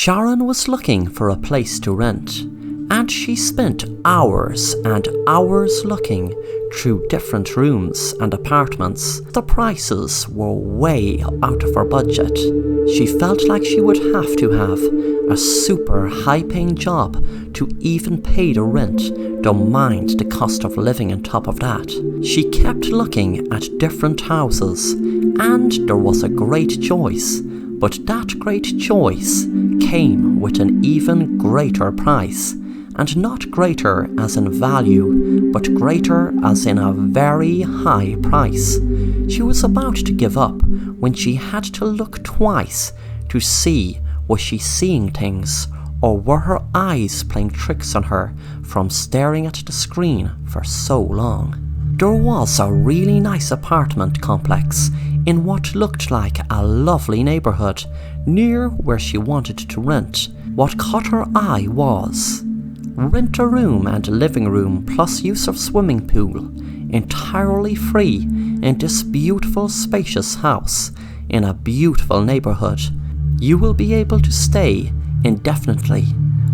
Sharon was looking for a place to rent, and she spent hours and hours looking through different rooms and apartments. The prices were way out of her budget. She felt like she would have to have a super high-paying job to even pay the rent, don't mind the cost of living on top of that. She kept looking at different houses, and there was a great choice, but that great choice came with an even greater price. And not greater as in value, but greater as in a very high price. She was about to give up when she had to look twice to see, was she seeing things, or were her eyes playing tricks on her from staring at the screen for so long. There was a really nice apartment complex in what looked like a lovely neighbourhood near where she wanted to rent. What caught her eye was rent a room and a living room plus use of swimming pool, entirely free in this beautiful spacious house in a beautiful neighbourhood. You will be able to stay indefinitely,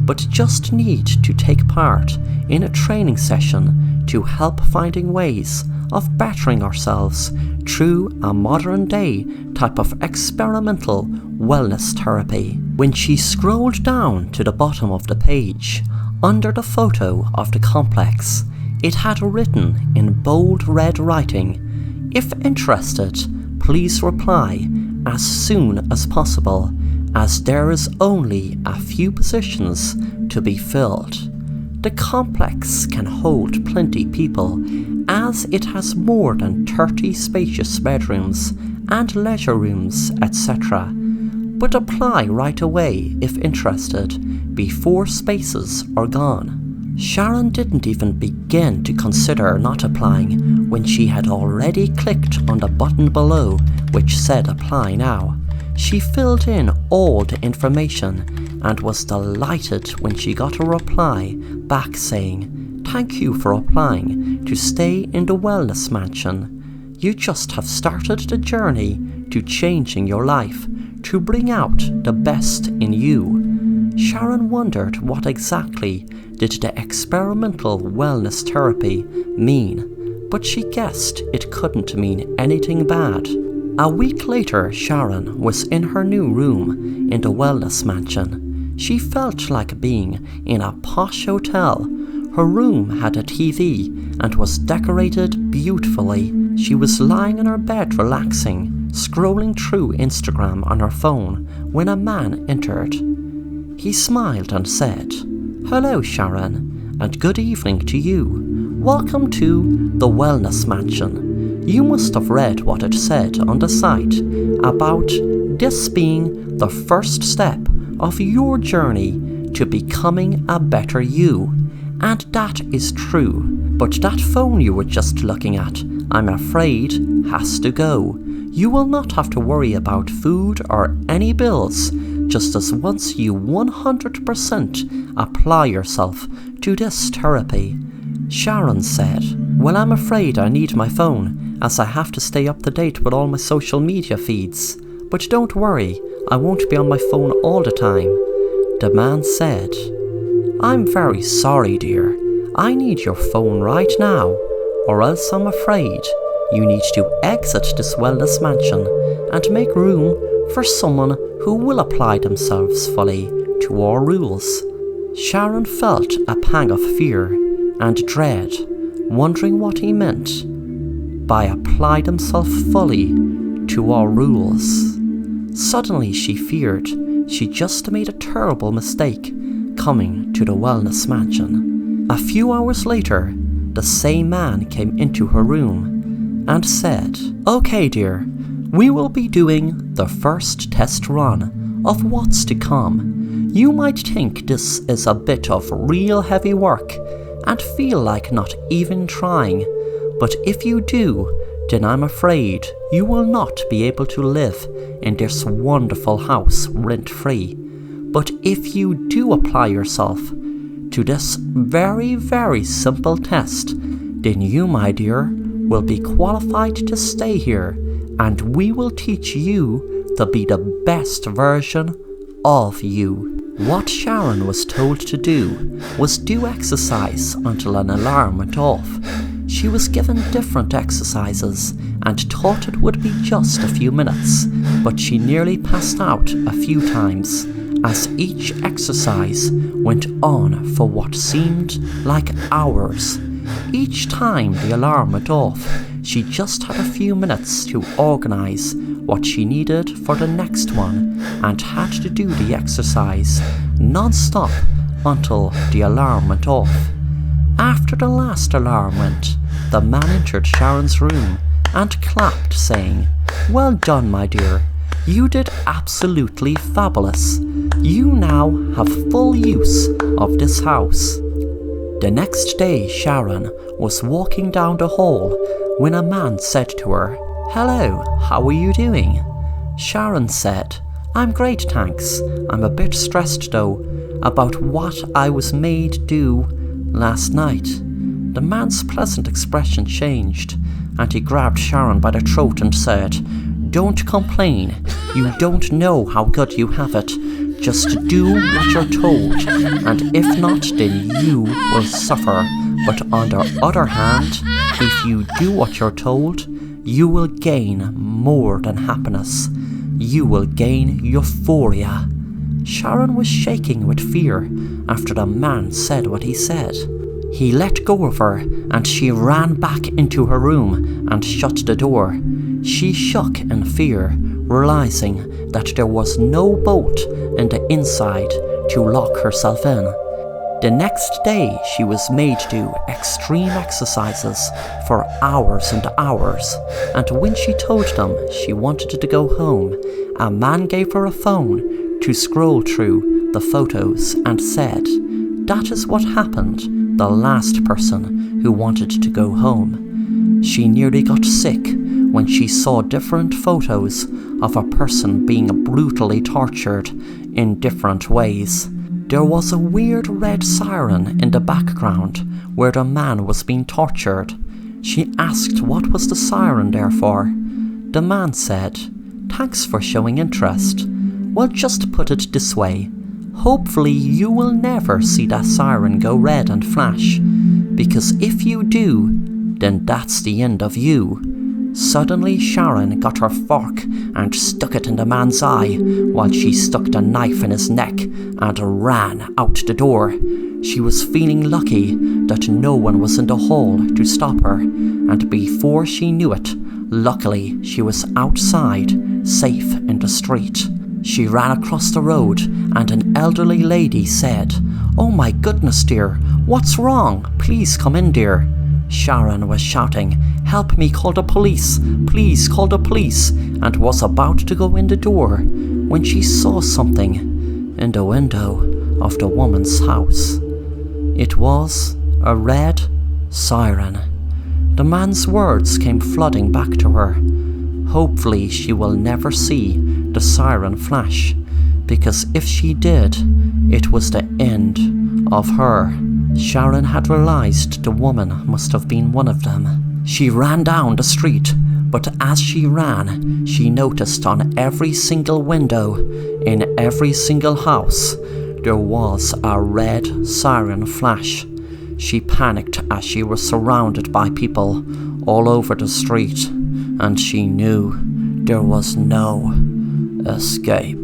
but just need to take part in a training session to help finding ways of bettering ourselves through a modern day type of experimental wellness therapy. When she scrolled down to the bottom of the page, under the photo of the complex, it had written in bold red writing, "If interested, please reply as soon as possible, as there is only a few positions to be filled." The complex can hold plenty people, as it has more than 30 spacious bedrooms and leisure rooms, etc. But apply right away if interested, before spaces are gone. Sharon didn't even begin to consider not applying when she had already clicked on the button below which said apply now. She filled in all the information and was delighted when she got a reply back saying, "Thank you for applying to stay in the wellness mansion. You just have started the journey to changing your life, to bring out the best in you." Sharon wondered what exactly did the experimental wellness therapy mean, but she guessed it couldn't mean anything bad. A week later, Sharon was in her new room in the wellness mansion. She felt like being in a posh hotel. Her room had a TV and was decorated beautifully. She was lying in her bed relaxing, scrolling through Instagram on her phone when a man entered. He smiled and said, "Hello Sharon, and good evening to you. Welcome to the Wellness Mansion. You must have read what it said on the site about this being the first step of your journey to becoming a better you. And that is true. But that phone you were just looking at, I'm afraid, has to go. You will not have to worry about food or any bills, just as once you 100% apply yourself to this therapy." Sharon said, "Well, I'm afraid I need my phone, as I have to stay up to date with all my social media feeds. But don't worry, I won't be on my phone all the time." The man said, "I'm very sorry, dear. I need your phone right now, or else I'm afraid you need to exit this wellness mansion and make room for someone who will apply themselves fully to our rules." Sharon felt a pang of fear and dread, wondering what he meant by apply themselves fully to our rules. Suddenly she feared she just made a terrible mistake coming to the wellness mansion. A few hours later, the same man came into her room and said, "Okay dear, we will be doing the first test run of what's to come. You might think this is a bit of real heavy work and feel like not even trying, but if you do, then I'm afraid you will not be able to live in this wonderful house rent-free. But if you do apply yourself to this very, very simple test, then you, my dear, will be qualified to stay here, and we will teach you to be the best version of you." What Sharon was told to do was do exercise until an alarm went off. She was given different exercises and thought it would be just a few minutes, but she nearly passed out a few times as each exercise went on for what seemed like hours. Each time the alarm went off, she just had a few minutes to organise what she needed for the next one and had to do the exercise non-stop until the alarm went off. After the last alarm went, the man entered Sharon's room and clapped, saying, "Well done, my dear. You did absolutely fabulous. You now have full use of this house." The next day, Sharon was walking down the hall when a man said to her, "Hello, how are you doing?" Sharon said, "I'm great, thanks. I'm a bit stressed though about what I was made do last night." The man's pleasant expression changed, and he grabbed Sharon by the throat and said, "Don't complain. You don't know how good you have it. Just do what you're told, and if not, then you will suffer. But on the other hand, if you do what you're told, you will gain more than happiness. You will gain euphoria." Sharon was shaking with fear after the man said what he said. He let go of her, and she ran back into her room and shut the door. She shook in fear, realizing that there was no bolt in the inside to lock herself in. The next day, she was made do extreme exercises for hours and hours, and when she told them she wanted to go home, a man gave her a phone to scroll through the photos and said, "That is what happened the last person who wanted to go home." She nearly got sick when she saw different photos of a person being brutally tortured in different ways. There was a weird red siren in the background where the man was being tortured. She asked what was the siren there for. The man said, "Thanks for showing interest. Well, just put it this way. Hopefully you will never see that siren go red and flash, because if you do, then that's the end of you." Suddenly Sharon got her fork and stuck it in the man's eye while she stuck the knife in his neck and ran out the door. She was feeling lucky that no one was in the hall to stop her, and before she knew it, luckily she was outside, safe in the street. She ran across the road and an elderly lady said, "Oh my goodness, dear, what's wrong? Please come in, dear." Sharon was shouting, "Help me, call the police, please call the police," and was about to go in the door when she saw something in the window of the woman's house. It was a red siren. The man's words came flooding back to her. Hopefully she will never see the siren flash, because if she did, it was the end of her. Sharon had realized the woman must have been one of them. She ran down the street, but as she ran, she noticed on every single window, in every single house, there was a red siren flash. She panicked as she was surrounded by people all over the street, and she knew there was no escape.